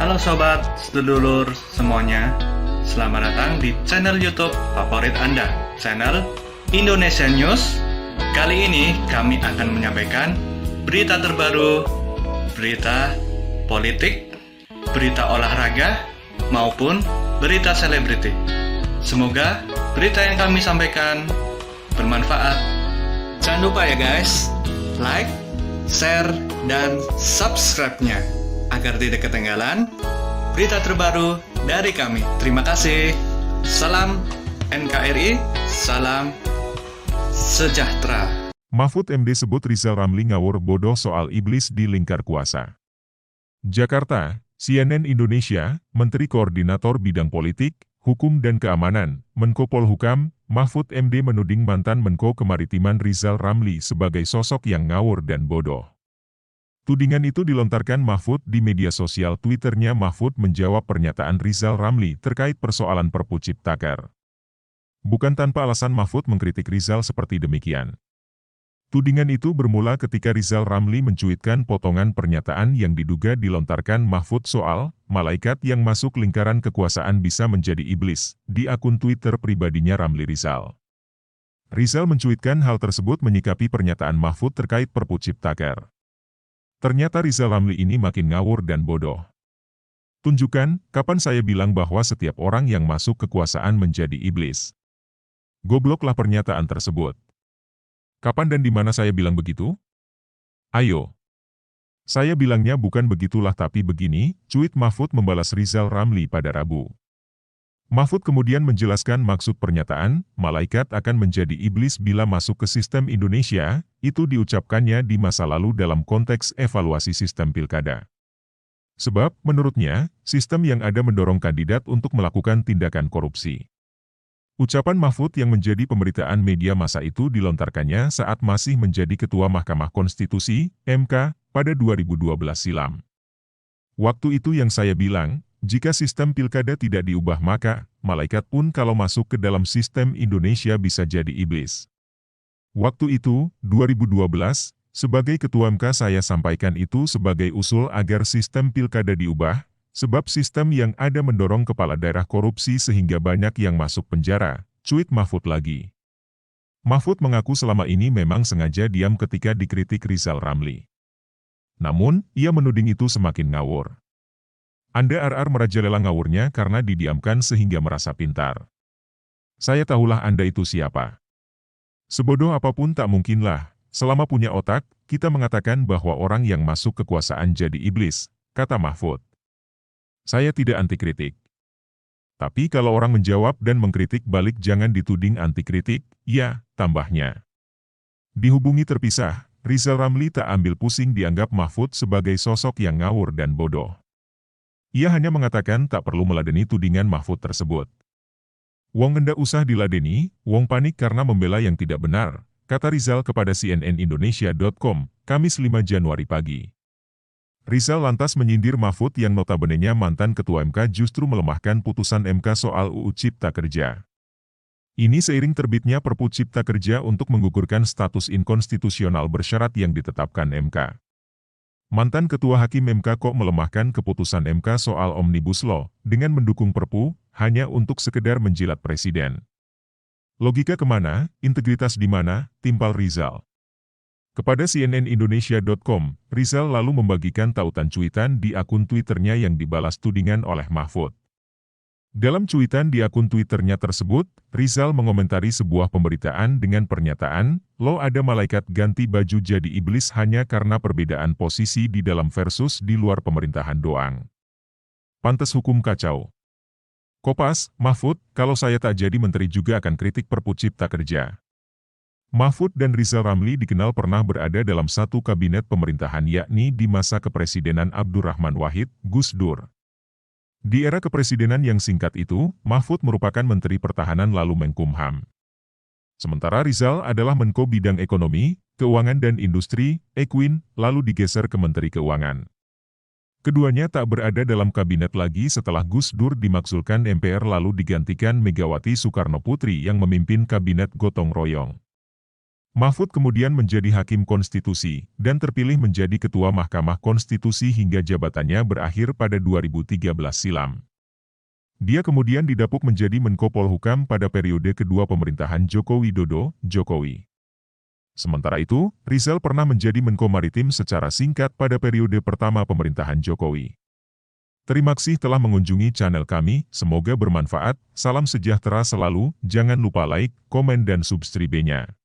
Halo sobat, sedulur semuanya. Selamat datang di channel YouTube favorit Anda, channel Indonesia News. Kali ini kami akan menyampaikan berita terbaru, berita politik, berita olahraga, maupun berita selebriti. Semoga berita yang kami sampaikan bermanfaat. Jangan lupa ya guys, like, share, dan subscribe-nya agar tidak ketinggalan berita terbaru dari kami. Terima kasih. Salam NKRI, salam sejahtera. Mahfud MD sebut Rizal Ramli ngawur bodoh soal iblis di lingkar kuasa. Jakarta, CNN Indonesia, Menteri Koordinator Bidang Politik, Hukum dan Keamanan, Menko Polhukam, Mahfud MD menuding mantan Menko Kemaritiman Rizal Ramli sebagai sosok yang ngawur dan bodoh. Tudingan itu dilontarkan Mahfud di media sosial Twitternya. Mahfud menjawab pernyataan Rizal Ramli terkait persoalan Perpu Ciptaker. Bukan tanpa alasan Mahfud mengkritik Rizal seperti demikian. Tudingan itu bermula ketika Rizal Ramli mencuitkan potongan pernyataan yang diduga dilontarkan Mahfud soal malaikat yang masuk lingkaran kekuasaan bisa menjadi iblis di akun Twitter pribadinya Ramli Rizal. Rizal mencuitkan hal tersebut menyikapi pernyataan Mahfud terkait Perpu Ciptaker. Ternyata Rizal Ramli ini makin ngawur dan bodoh. Tunjukkan, kapan saya bilang bahwa setiap orang yang masuk kekuasaan menjadi iblis. Gobloklah pernyataan tersebut. Kapan dan di mana saya bilang begitu? Ayo. Saya bilangnya bukan begitulah tapi begini, cuit Mahfud membalas Rizal Ramli pada Rabu. Mahfud kemudian menjelaskan maksud pernyataan, malaikat akan menjadi iblis bila masuk ke sistem Indonesia, itu diucapkannya di masa lalu dalam konteks evaluasi sistem pilkada. Sebab, menurutnya, sistem yang ada mendorong kandidat untuk melakukan tindakan korupsi. Ucapan Mahfud yang menjadi pemberitaan media masa itu dilontarkannya saat masih menjadi Ketua Mahkamah Konstitusi, MK, pada 2012 silam. Waktu itu yang saya bilang, jika sistem pilkada tidak diubah maka, malaikat pun kalau masuk ke dalam sistem Indonesia bisa jadi iblis. Waktu itu, 2012, sebagai Ketua MK saya sampaikan itu sebagai usul agar sistem pilkada diubah, sebab sistem yang ada mendorong kepala daerah korupsi sehingga banyak yang masuk penjara, cuit Mahfud lagi. Mahfud mengaku selama ini memang sengaja diam ketika dikritik Rizal Ramli. Namun, ia menuding itu semakin ngawur. Anda merajalela ngawurnya karena didiamkan sehingga merasa pintar. Saya tahulah Anda itu siapa. Sebodoh apapun tak mungkinlah, selama punya otak, kita mengatakan bahwa orang yang masuk kekuasaan jadi iblis, kata Mahfud. Saya tidak anti kritik. Tapi kalau orang menjawab dan mengkritik balik jangan dituding anti kritik, ya, tambahnya. Dihubungi terpisah, Rizal Ramli tak ambil pusing dianggap Mahfud sebagai sosok yang ngawur dan bodoh. Ia hanya mengatakan tak perlu meladeni tudingan Mahfud tersebut. Wong ngendak usah diladeni, wong panik karena membela yang tidak benar, kata Rizal kepada cnnindonesia.com, Kamis 5 Januari pagi. Rizal lantas menyindir Mahfud yang notabenenya mantan Ketua MK justru melemahkan putusan MK soal UU Cipta Kerja. Ini seiring terbitnya Perpu Cipta Kerja untuk menggugurkan status inkonstitusional bersyarat yang ditetapkan MK. Mantan Ketua Hakim MK kok melemahkan keputusan MK soal Omnibus Law dengan mendukung Perpu hanya untuk sekedar menjilat Presiden. Logika kemana, integritas di mana, timpal Rizal. Kepada cnnindonesia.com, Rizal lalu membagikan tautan cuitan di akun Twitternya yang dibalas tudingan oleh Mahfud. Dalam cuitan di akun Twitternya tersebut, Rizal mengomentari sebuah pemberitaan dengan pernyataan, "Lo ada malaikat ganti baju jadi iblis hanya karena perbedaan posisi di dalam versus di luar pemerintahan doang. Pantes hukum kacau." Kopas, Mahfud, kalau saya tak jadi menteri juga akan kritik Perpu Cipta Kerja. Mahfud dan Rizal Ramli dikenal pernah berada dalam satu kabinet pemerintahan yakni di masa kepresidenan Abdurrahman Wahid, Gus Dur. Di era kepresidenan yang singkat itu, Mahfud merupakan Menteri Pertahanan lalu Menkumham. Sementara Rizal adalah Menko Bidang Ekonomi, Keuangan dan Industri, Equin, lalu digeser ke Menteri Keuangan. Keduanya tak berada dalam kabinet lagi setelah Gus Dur dimakzulkan MPR lalu digantikan Megawati Soekarno Putri yang memimpin kabinet gotong royong. Mahfud kemudian menjadi hakim konstitusi dan terpilih menjadi ketua Mahkamah Konstitusi hingga jabatannya berakhir pada 2013 silam. Dia kemudian didapuk menjadi Menko Polhukam pada periode kedua pemerintahan Joko Widodo, Jokowi. Sementara itu, Rizal pernah menjadi Menko Maritim secara singkat pada periode pertama pemerintahan Jokowi. Terima kasih telah mengunjungi channel kami, semoga bermanfaat, salam sejahtera selalu, jangan lupa like, komen dan subscribe-nya.